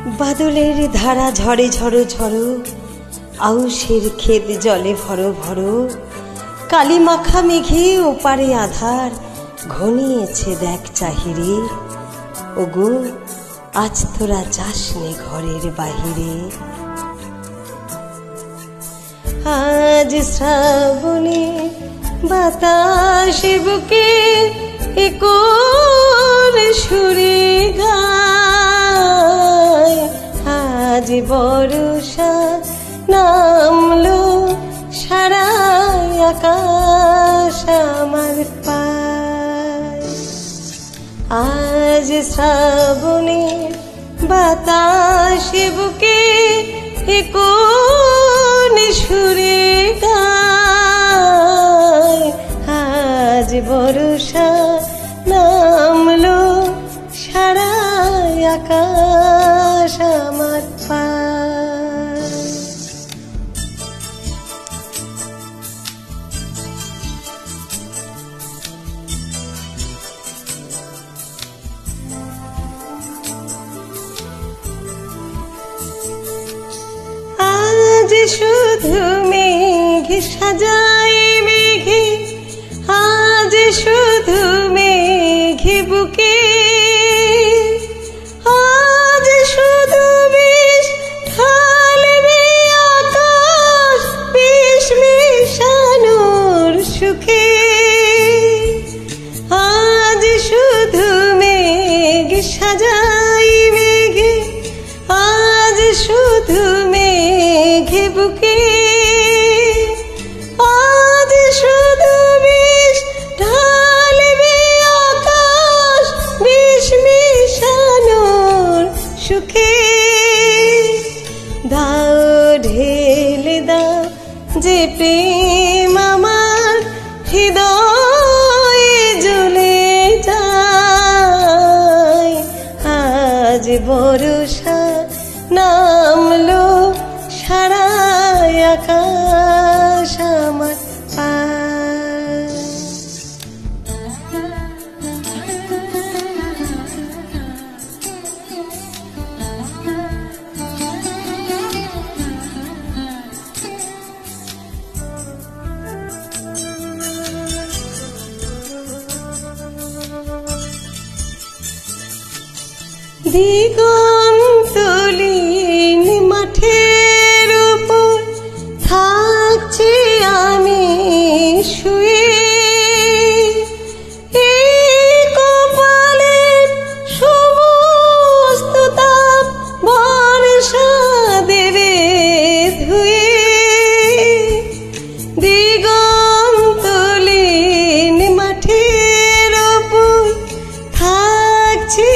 বাদলের ধারা ঝরে ঝড়ো ঝড়ো, আউশের ক্ষেত জলে ভরো ভরো, কালি মাখা মেঘে ওপারে আধার ঘনিয়েছে দেখ চাহিরে। ওগো আজ তোরা যাস নে ঘরের বাহিরে। আজ শ্রাবণে বাতাসে বুকে কোন সুরে গায়, আজ বর্ষা নামলো সারা আকাশ আমার পায়। আজ শ্রাবণে বাতাসে বুকে কোন সুরে গায়, আজ বর্ষা নামলো সারা আকাশ আমার পায়। আজ শুধু মেঘ সাজায় মেঘে, আজ শুধু মেঘ বুকে, আজ শুধু বিষ ঢালবে আকাশ বিষ মিশানোর সুখে। আজ শুধু মেঘ সাজাই মেঘে, আজ শুধু মেঘ বুকে, আজ শুধু বিষ ঢালবে আকাশ বিষ মিশানোর সুখে। দাও ঢেলে দাও যে প্রেম আমার হৃদয়ে জ্বলে যায়, আজ বর্ষা নামলো সারা আকাশ আমার পায়। দিগন্তলীন মাঠের উপর থাকছি আমি শুয়ে, এই কপালের সমস্ত তাপ বর্ষা দেবে ধুয়ে। দিগন্তলীন মাঠের উপর থাকছি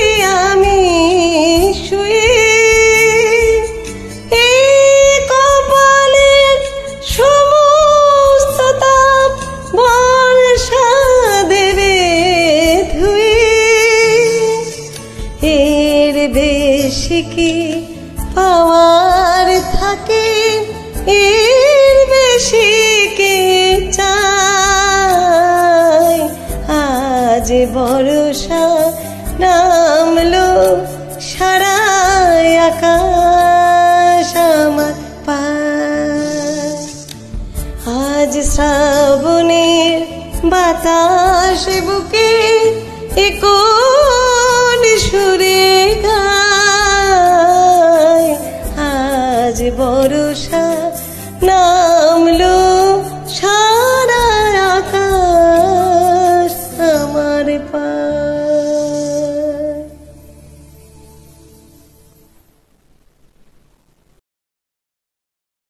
আমি শুয়ে, এই কপালের সমস্ত তাপ বর্ষা দেবে ধুয়ে। এর বেশি কি পাওয়ার থাকে, এর বেশি কে চায়, আজ বর্ষা নামলো সারা আকাশ আমার পায়। আজ শ্রাবণের বাতাস বুকে